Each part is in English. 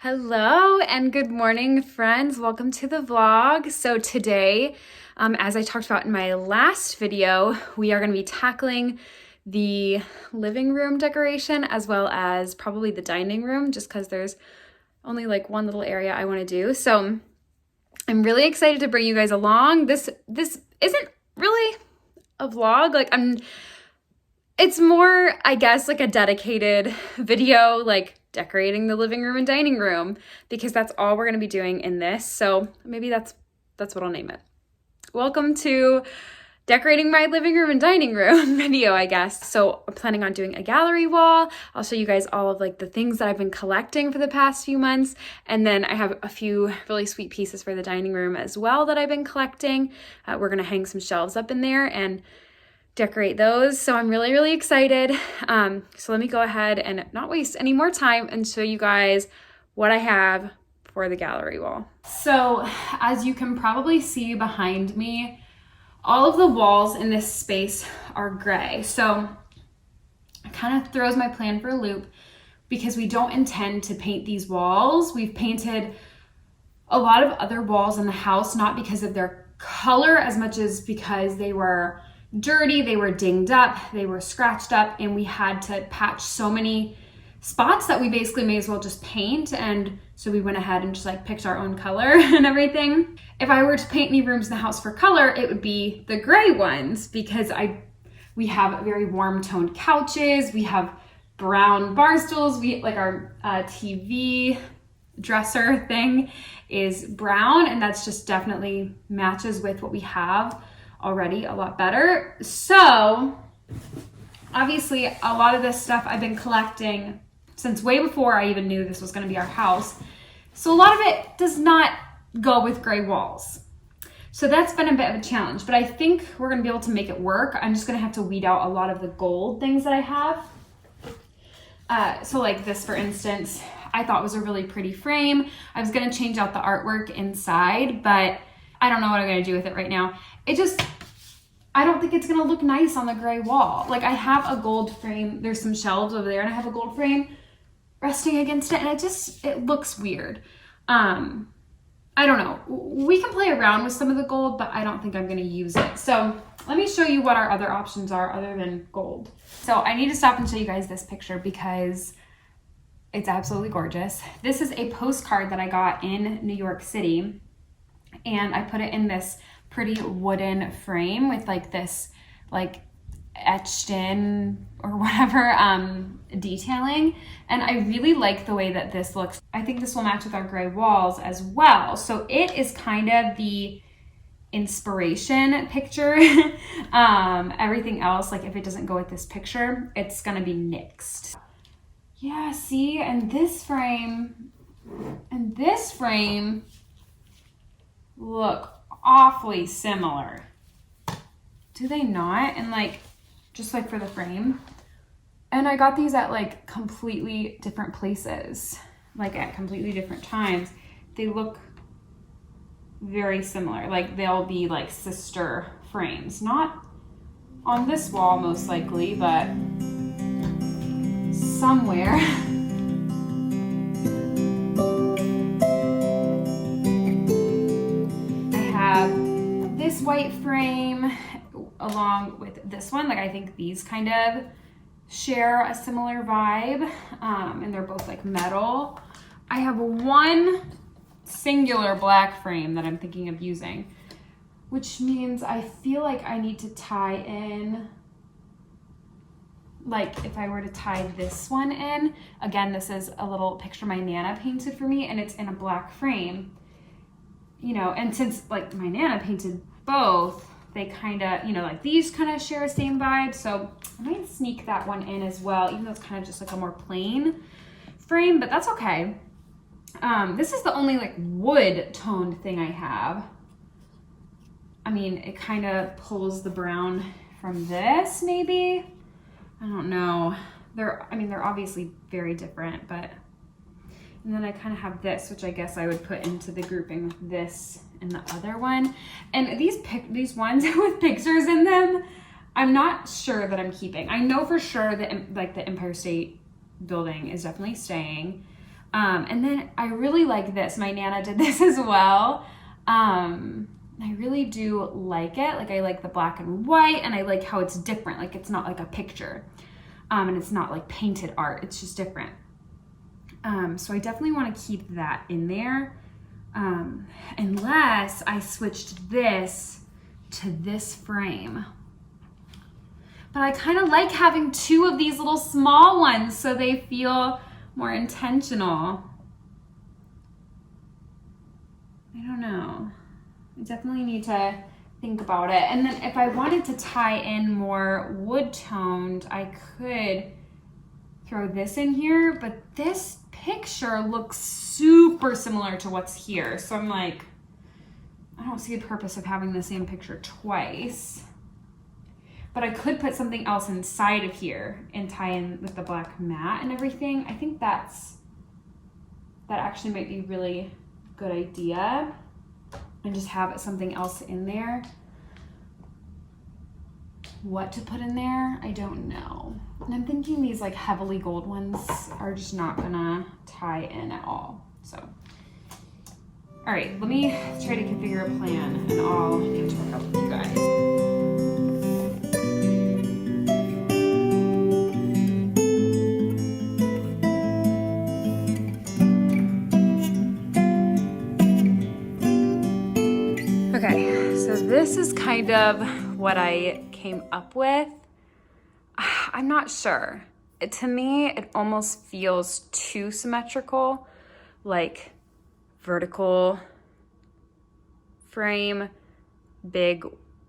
Hello and good morning, friends. Welcome to the vlog. So today, as I talked about in my last video, we are going to be tackling the living room decoration as well as probably the dining room, just because there's only like one little area I want to do. So I'm really excited to bring you guys along. This isn't really a vlog. It's more, I guess, like a dedicated video, like decorating the living room and dining room, because that's all we're going to be doing in this. So maybe that's what I'll name it. Welcome to decorating my living room and dining room video, I guess. So I'm planning on doing a gallery wall. I'll show you guys all of like the things that I've been collecting for the past few months. And then I have a few really sweet pieces for the dining room as well that I've been collecting. We're going to hang some shelves up in there and decorate those. So I'm really, really excited. So let me go ahead and not waste any more time and show you guys what I have for the gallery wall. So as you can probably see behind me, all of the walls in this space are gray. So it kind of throws my plan for a loop because we don't intend to paint these walls. We've painted a lot of other walls in the house, not because of their color as much as because they were dirty, they were dinged up, they were scratched up, and we had to patch so many spots that we basically may as well just paint. And so we went ahead and just like picked our own color and everything. If I were to paint any rooms in the house for color, it would be the gray ones, because we have very warm toned couches, we have brown bar stools, we like our TV dresser thing is brown, and that's just definitely matches with what we have already a lot better. So obviously a lot of this stuff I've been collecting since way before I even knew this was going to be our house. So a lot of it does not go with gray walls. So that's been a bit of a challenge, but I think we're going to be able to make it work. I'm just going to have to weed out a lot of the gold things that I have. So like this, for instance, I thought was a really pretty frame. I was going to change out the artwork inside, but I don't know what I'm going to do with it right now. I don't think it's going to look nice on the gray wall. Like I have a gold frame. There's some shelves over there and I have a gold frame resting against it, and it looks weird. I don't know. We can play around with some of the gold, but I don't think I'm going to use it. So let me show you what our other options are other than gold. So I need to stop and show you guys this picture because it's absolutely gorgeous. This is a postcard that I got in New York City, and I put it in this pretty wooden frame with like this like etched in or whatever detailing, and I really like the way that this looks. I think this will match with our gray walls as well. So it is kind of the inspiration picture. Everything else, like if it doesn't go with this picture, it's gonna be nixed. Yeah, see, and this frame look awfully similar. Do they not? And like just like for the frame. And I got these at like completely different places, like at completely different times. They look very similar. Like they'll be like sister frames, not on this wall most likely, but somewhere. This white frame along with this one, like I think these kind of share a similar vibe, and they're both like metal. I have one singular black frame that I'm thinking of using, which means I feel like I need to tie in, like if I were to tie this one in, again, this is a little picture my Nana painted for me, and it's in a black frame, you know, and since like my Nana painted both, they kind of, you know, like these kind of share the same vibe. So I might sneak that one in as well, even though it's kind of just like a more plain frame, but that's okay. This is the only like wood toned thing I have. I mean, it kind of pulls the brown from this, maybe. I don't know. They're obviously very different, but, and then I kind of have this, which I guess I would put into the grouping with this and the other one. And these ones with pictures in them, I'm not sure that I'm keeping. I know for sure that like the Empire State Building is definitely staying. And then I really like this. My Nana did this as well. I really do like it. Like I like the black and white, and I like how it's different. Like it's not like a picture. And it's not like painted art. It's just different. So I definitely want to keep that in there. Unless I switched this to this frame. But I kind of like having two of these little small ones so they feel more intentional. I don't know. I definitely need to think about it. And then if I wanted to tie in more wood toned, I could throw this in here, but this picture looks super similar to what's here. So I'm like, I don't see the purpose of having the same picture twice. But I could put something else inside of here and tie in with the black mat and everything. I think that actually might be a really good idea. And just have something else in there. What to put in there, I don't know. And I'm thinking these like heavily gold ones are just not gonna tie in at all. So, all right, let me try to configure a plan and I'll get to work out with you guys. Okay, so this is kind of what I came up with. I'm not sure. To me, it almost feels too symmetrical, like vertical frame, big,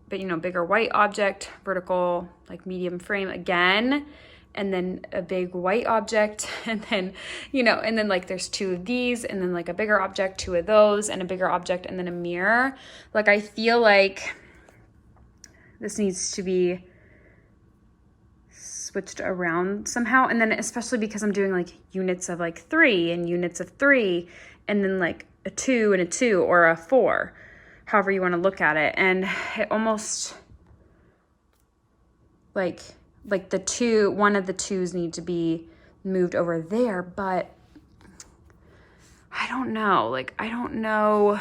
but bigger white object, vertical, like medium frame again, and then a big white object, and then, and then like there's two of these, and then like a bigger object, two of those, and a bigger object, and then a mirror. Like I feel like this needs to be switched around somehow. And then especially because I'm doing like units of like 3 and units of 3, and then like a 2 and a 2 or a 4, however you want to look at it. And it almost like one of the 2s need to be moved over there, but I don't know. I don't know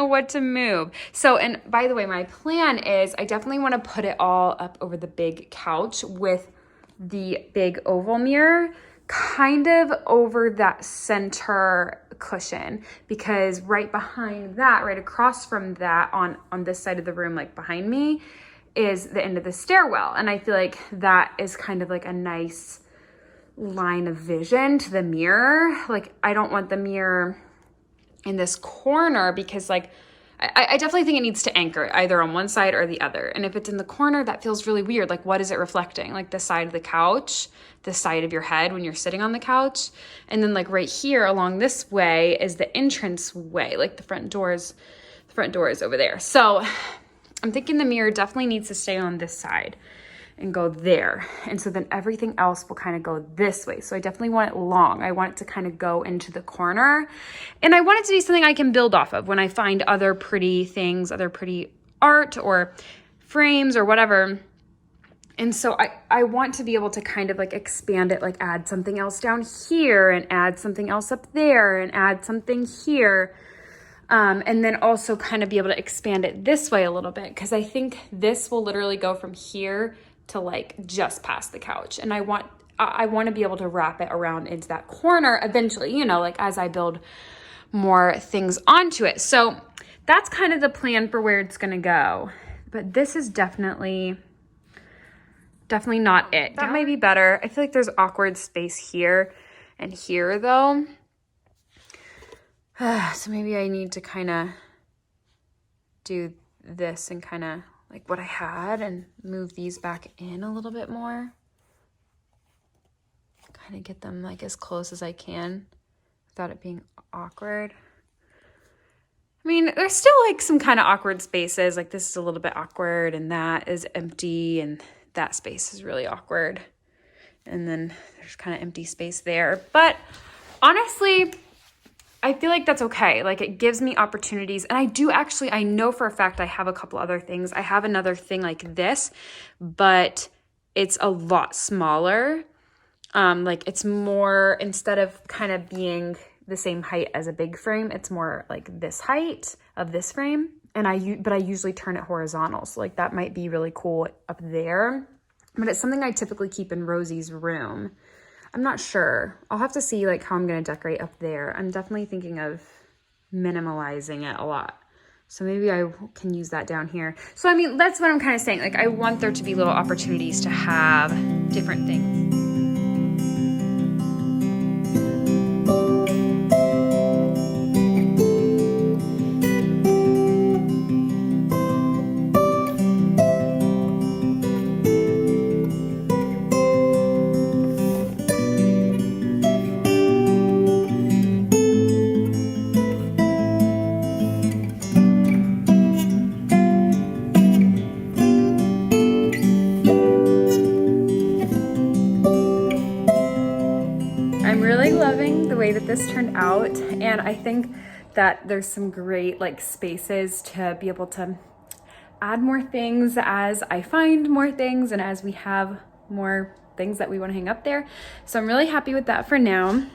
what to move. So, and by the way, my plan is I definitely want to put it all up over the big couch with the big oval mirror kind of over that center cushion, because right behind that, right across from that on this side of the room, like behind me, is the end of the stairwell. And I feel like that is kind of like a nice line of vision to the mirror. Like I don't want the mirror in this corner because like I definitely think it needs to anchor either on one side or the other. And if it's in the corner, that feels really weird. Like what is it reflecting? Like the side of the couch, the side of your head when you're sitting on the couch. And then like right here along this way is the entrance way, like the front door is over there. So I'm thinking the mirror definitely needs to stay on this side and go there. And so then everything else will kind of go this way. So I definitely want it long. I want it to kind of go into the corner. And I want it to be something I can build off of when I find other pretty things, other pretty art or frames or whatever. And so I want to be able to kind of like expand it, like add something else down here and add something else up there and add something here. And then also kind of be able to expand it this way a little bit, because I think this will literally go from here to like just past the couch. And I want to be able to wrap it around into that corner eventually, like as I build more things onto it. So that's kind of the plan for where it's going to go. But this is definitely not it. That might be better. I feel like there's awkward space here and here though. So maybe I need to kind of do this and kind of like what I had and move these back in a little bit more. Kind of get them like as close as I can without it being awkward. I mean, there's still like some kind of awkward spaces. Like this is a little bit awkward and that is empty and that space is really awkward. And then there's kind of empty space there. But honestly, I feel like that's okay. Like it gives me opportunities. And I know for a fact I have a couple other things. I have another thing like this, but it's a lot smaller. Like it's more, instead of kind of being the same height as a big frame, it's more like this height of this frame. And but I usually turn it horizontal. So like that might be really cool up there, but it's something I typically keep in Rosie's room. I'm not sure. I'll have to see like how I'm going to decorate up there. I'm definitely thinking of minimalizing it a lot. So maybe I can use that down here. So, I mean, that's what I'm kind of saying. Like, I want there to be little opportunities to have different things. I'm really loving the way that this turned out, and I think that there's some great like spaces to be able to add more things as I find more things and as we have more things that we want to hang up there. So I'm really happy with that for now,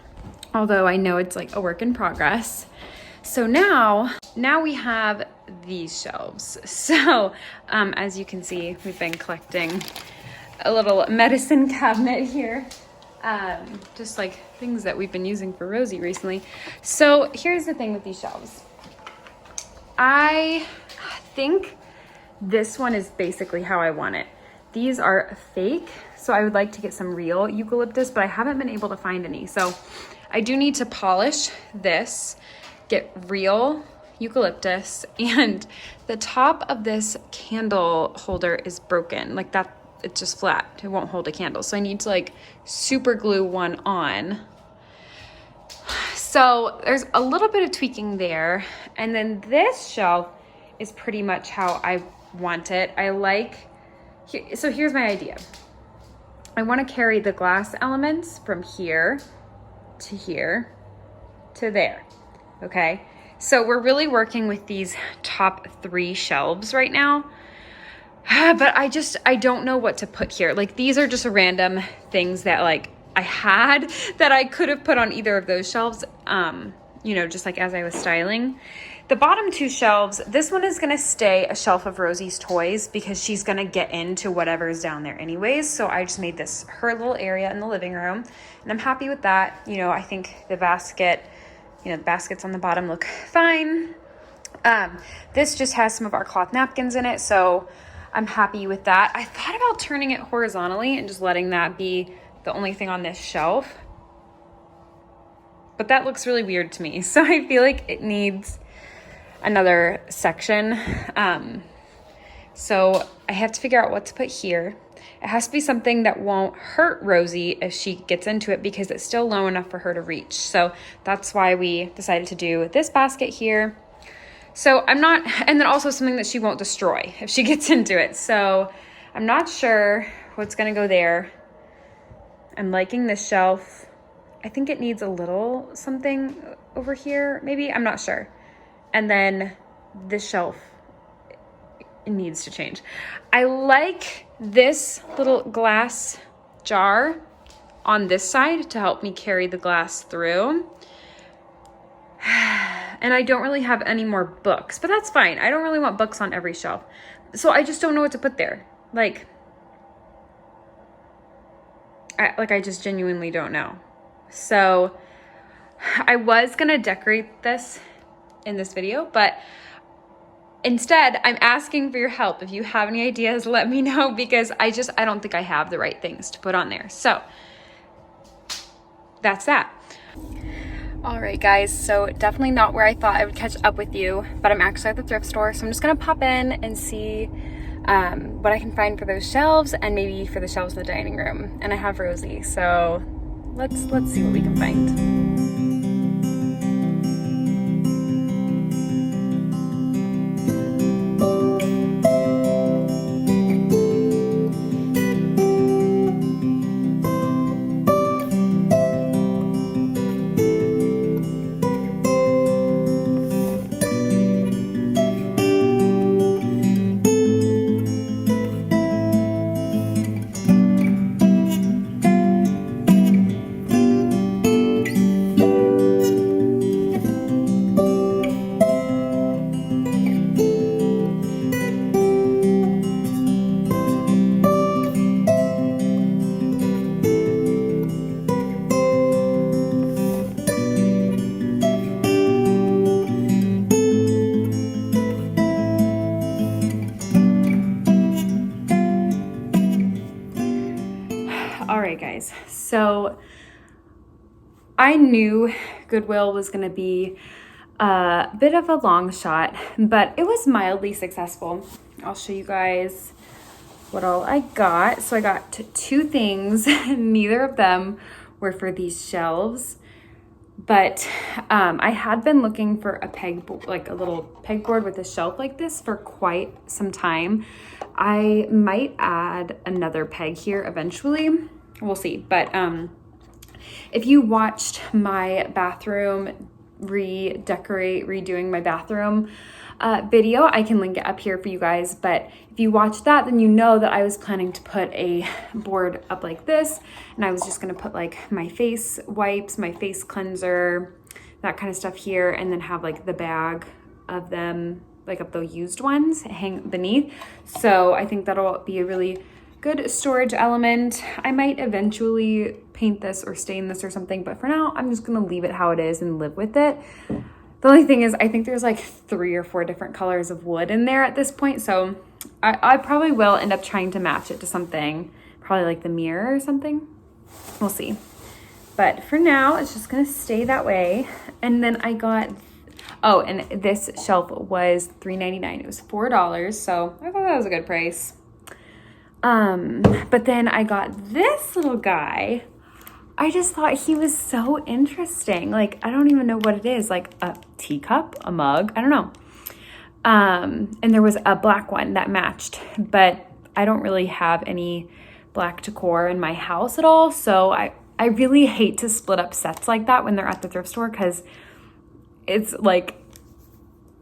although I know it's like a work in progress. So now we have these shelves. So as you can see, we've been collecting a little medicine cabinet here. Just like things that we've been using for Rosie recently. So here's the thing with these shelves. I think this one is basically how I want it. These are fake, so I would like to get some real eucalyptus, but I haven't been able to find any. So I do need to polish this, get real eucalyptus, and the top of this candle holder is broken. Like that, it's just flat. It won't hold a candle. So I need to like super glue one on. So there's a little bit of tweaking there. And then this shelf is pretty much how I want it. So here's my idea. I want to carry the glass elements from here to there. Okay. So we're really working with these top 3 shelves right now. But I don't know what to put here. Like these are just random things that like I had that I could have put on either of those shelves, you know, just like as I was styling. The bottom 2 shelves, this one is going to stay a shelf of Rosie's toys because she's going to get into whatever's down there anyways. So I just made this her little area in the living room, and I'm happy with that. You know, I think the basket, you know, the baskets on the bottom look fine. This just has some of our cloth napkins in it, so I'm happy with that. I thought about turning it horizontally and just letting that be the only thing on this shelf, but that looks really weird to me. So I feel like it needs another section. So I have to figure out what to put here. It has to be something that won't hurt Rosie if she gets into it because it's still low enough for her to reach. So that's why we decided to do this basket here. So and then also something that she won't destroy if she gets into it. So I'm not sure what's gonna go there. I'm liking this shelf. I think it needs a little something over here, maybe, I'm not sure. And then this shelf, it needs to change. I like this little glass jar on this side to help me carry the glass through. And I don't really have any more books, but that's fine. I don't really want books on every shelf. So I just don't know what to put there. I just genuinely don't know. So I was gonna decorate this in this video, but instead I'm asking for your help. If you have any ideas, let me know, because I don't think I have the right things to put on there. So that's that. All right, guys, so definitely not where I thought I would catch up with you, but I'm actually at the thrift store, so I'm just gonna pop in and see what I can find for those shelves and maybe for the shelves in the dining room. And I have Rosie, so let's see what we can find. I knew Goodwill was gonna be a bit of a long shot, but it was mildly successful. I'll show you guys what all I got. So I got two things. Neither of them were for these shelves, but I had been looking for like a little pegboard with a shelf like this for quite some time. I might add another peg here eventually. We'll see. But if you watched my bathroom redoing my bathroom video, I can link it up here for you guys. But if you watch that, then you know that I was planning to put a board up like this, and I was just gonna put like my face wipes, my face cleanser, that kind of stuff here, and then have like the bag of them, like of the used ones, hang beneath. So I think that'll be a really good storage element. I might eventually paint this or stain this or something, but for now, I'm just gonna leave it how it is and live with it. The only thing is, I think there's like 3 or 4 different colors of wood in there at this point, so I probably will end up trying to match it to something, probably like the mirror or something. We'll see. But for now, it's just gonna stay that way. And then I got, oh, and this shelf was $3.99. It was $4, so I thought that was a good price. But then I got this little guy. I just thought he was so interesting. Like, I don't even know what it is, like a teacup, a mug, I don't know. And there was a black one that matched, but I don't really have any black decor in my house at all. So I really hate to split up sets like that when they're at the thrift store, because it's like,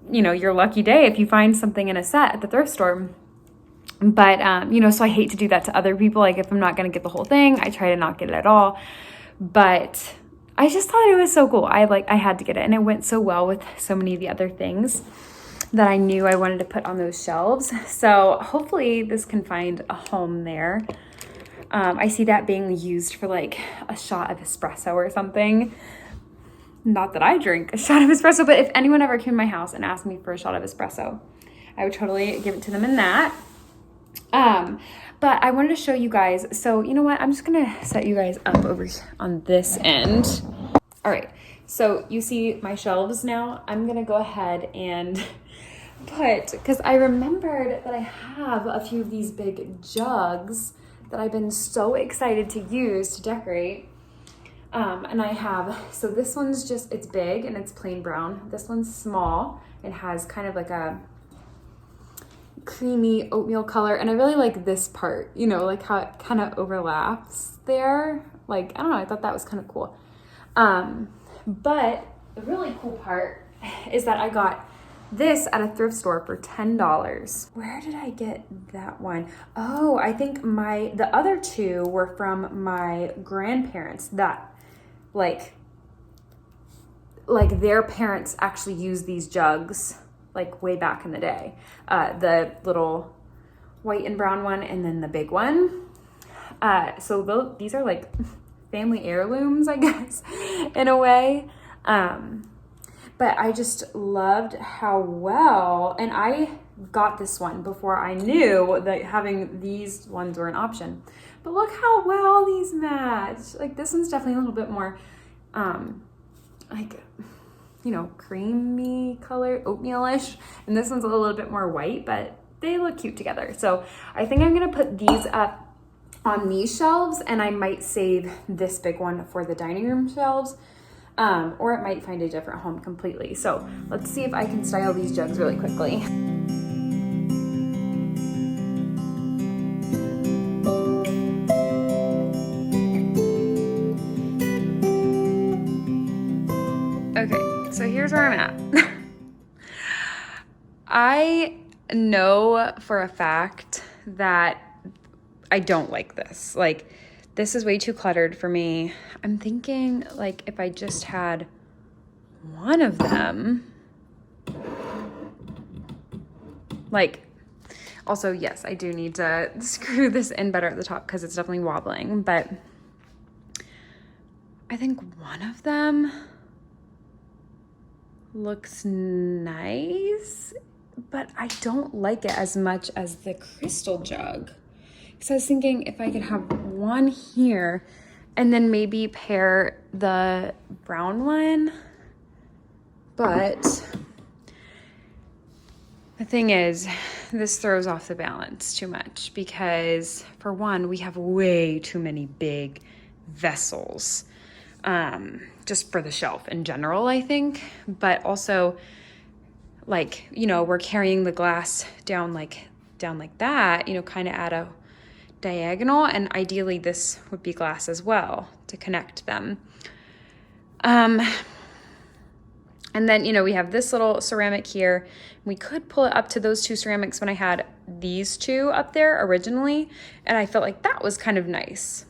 you know, your lucky day if you find something in a set at the thrift store. But, you know, so I hate to do that to other people. Like, if I'm not going to get the whole thing, I try to not get it at all. But I just thought it was so cool. I had to get it. And it went so well with so many of the other things that I knew I wanted to put on those shelves. So hopefully this can find a home there. I see that being used for like a shot of espresso or something. Not that I drink a shot of espresso, but if anyone ever came to my house and asked me for a shot of espresso, I would totally give it to them in that. But I wanted to show you guys, so you know what, I'm just gonna set you guys up over on this end. All right, so you see my shelves now. I'm gonna go ahead and because I remembered that I have a few of these big jugs that I've been so excited to use to decorate. And I have, so this one's just, it's big and it's plain brown. This one's small. It has kind of like a creamy oatmeal color, and I really like this part, you know, like how it kind of overlaps there. Like, I don't know, I thought that was kind of cool. But the really cool part is that I got this at a thrift store for $10. Where did I get that one? Oh, I think the other two were from my grandparents that like their parents actually used these jugs like way back in the day. The little white and brown one, and then the big one. So these are like family heirlooms, I guess, in a way. But I just loved how well, and I got this one before I knew that having these ones were an option. But look how well these match. Like, this one's definitely a little bit more, like, you know, creamy color, oatmeal-ish, and this one's a little bit more white, but they look cute together. So I think I'm gonna put these up on these shelves, and I might save this big one for the dining room shelves, or it might find a different home completely. So let's see if I can style these jugs really quickly. Okay, so here's where I'm at. I know for a fact that I don't like this. Like, this is way too cluttered for me. I'm thinking, like, if I just had one of them. Like, also, yes, I do need to screw this in better at the top because it's definitely wobbling, but I think one of them looks nice, but I don't like it as much as the crystal jug. So I was thinking if I could have one here and then maybe pair the brown one, but the thing is, this throws off the balance too much because, for one, we have way too many big vessels, just for the shelf in general, I think. But also, like, you know, we're carrying the glass down like that, you know, kind of at a diagonal, and ideally this would be glass as well to connect them. And then, you know, we have this little ceramic here. We could pull it up to those two ceramics when I had these two up there originally, and I felt like that was kind of nice.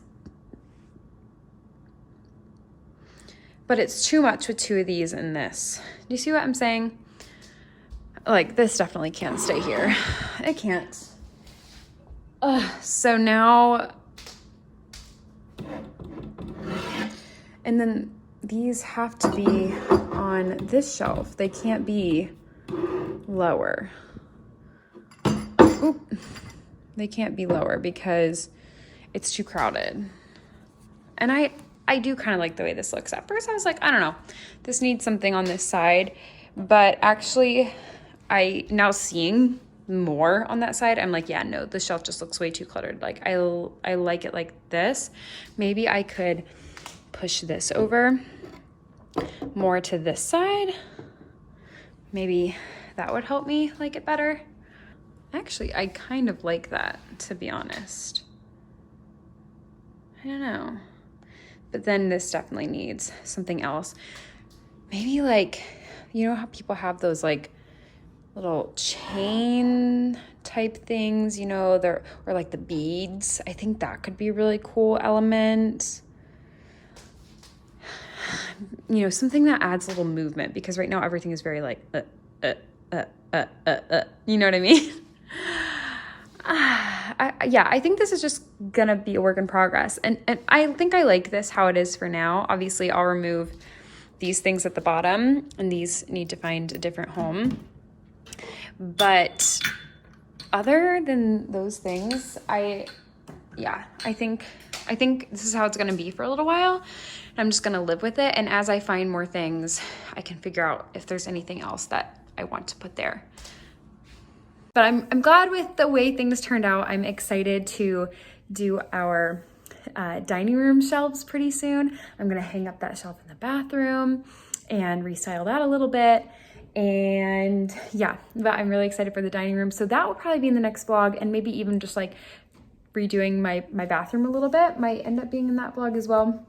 But it's too much with two of these and this. Do you see what I'm saying? Like, this definitely can't stay here. It can't. So now, and then these have to be on this shelf. They can't be lower. Oop. They can't be lower because it's too crowded. And I do kind of like the way this looks. At first I was like, I don't know, this needs something on this side. But actually, now seeing more on that side, I'm like, yeah, no, the shelf just looks way too cluttered. Like, I like it like this. Maybe I could push this over more to this side. Maybe that would help me like it better. Actually, I kind of like that, to be honest. I don't know. But then this definitely needs something else. Maybe like, you know how people have those like little chain type things, you know, or like the beads. I think that could be a really cool element. You know, something that adds a little movement, because right now everything is very like, you know what I mean? Yeah, I think this is just gonna be a work in progress. And I think I like this how it is for now. Obviously, I'll remove these things at the bottom, and these need to find a different home. But other than those things, I think this is how it's gonna be for a little while. I'm just gonna live with it, and as I find more things, I can figure out if there's anything else that I want to put there. But I'm glad with the way things turned out. I'm excited to do our dining room shelves pretty soon. I'm gonna hang up that shelf in the bathroom and restyle that a little bit. And yeah, but I'm really excited for the dining room. So that will probably be in the next vlog, and maybe even just like redoing my bathroom a little bit might end up being in that vlog as well.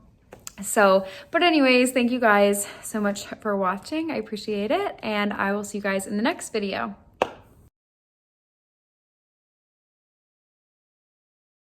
So, but anyways, thank you guys so much for watching. I appreciate it, and I will see you guys in the next video.